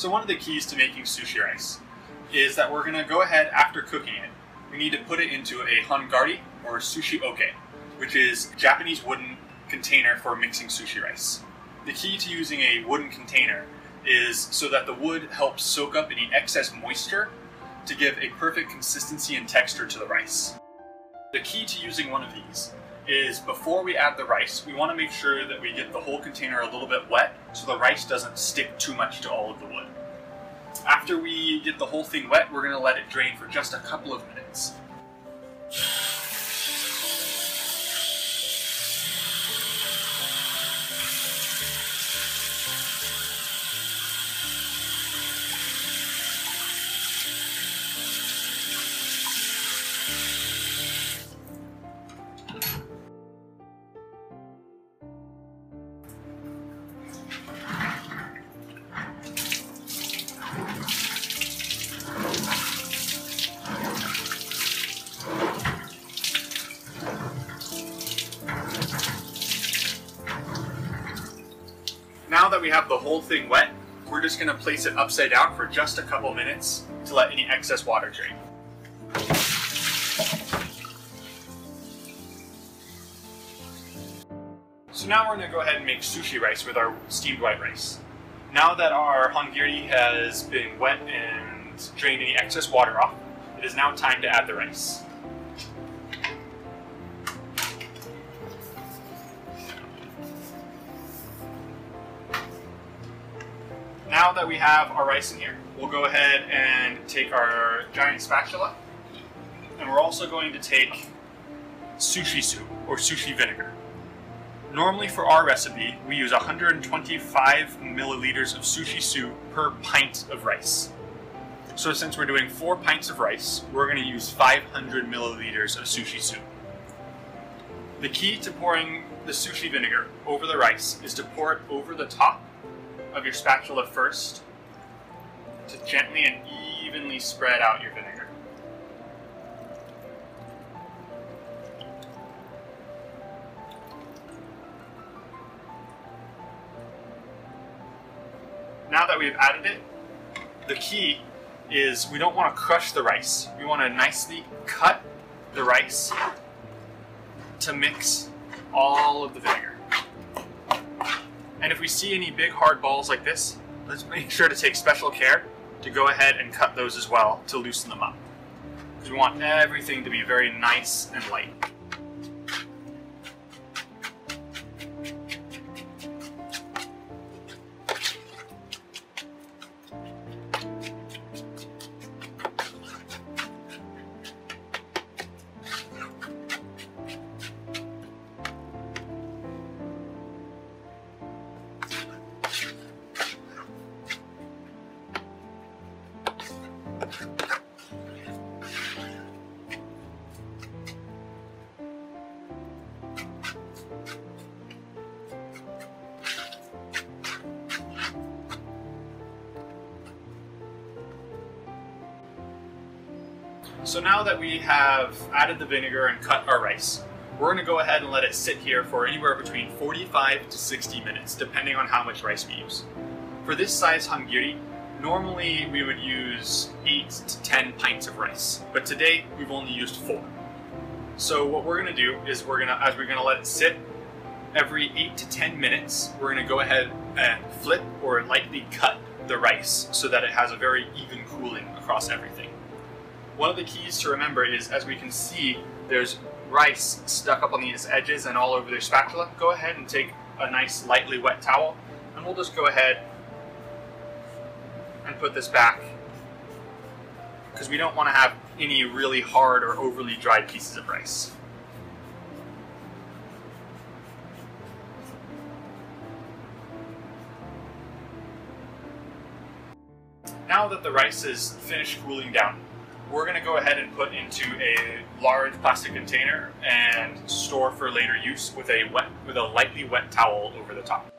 So one of the keys to making sushi rice is that we're going to go ahead after cooking it. We need to put it into a hangari or sushi oke, which is a Japanese wooden container for mixing sushi rice. The key to using a wooden container is so that the wood helps soak up any excess moisture to give a perfect consistency and texture to the rice. The key to using one of these is before we add the rice, we want to make sure that we get the whole container a little bit wet so the rice doesn't stick too much to all of the wood. After we get the whole thing wet, we're going to let it drain for just a couple of minutes. Now that we have the whole thing wet, we're just going to place it upside down for just a couple minutes to let any excess water drain. So now we're going to go ahead and make sushi rice with our steamed white rice. Now that our hangiri has been wet and drained any excess water off, it is now time to add the rice. Now that we have our rice in here, we'll go ahead and take our giant spatula, and we're also going to take sushi soup or sushi vinegar. Normally for our recipe, we use 125 milliliters of sushi soup per pint of rice. So since we're doing 4 pints of rice, we're going to use 500 milliliters of sushi soup. The key to pouring the sushi vinegar over the rice is to pour it over the top of your spatula first to gently and evenly spread out your vinegar. Now that we've added it, the key is we don't want to crush the rice. We want to nicely cut the rice to mix all of the vinegar. And if we see any big hard balls like this, let's make sure to take special care to go ahead and cut those as well to loosen them up. Because we want everything to be very nice and light. So now that we have added the vinegar and cut our rice, we're going to go ahead and let it sit here for anywhere between 45 to 60 minutes, depending on how much rice we use. For this size hangiri, normally we would use 8 to 10 pints of rice, but today we've only used 4. So what we're going to do is as we're going to let it sit, every 8 to 10 minutes, we're going to go ahead and flip or lightly cut the rice so that it has a very even cooling across everything. One of the keys to remember is, as we can see, there's rice stuck up on these edges and all over the spatula. Go ahead and take a nice lightly wet towel, and we'll just go ahead and put this back, because we don't want to have any really hard or overly dried pieces of rice. Now that the rice is finished cooling down, we're going to go ahead and put into a large plastic container and store for later use with a lightly wet towel over the top.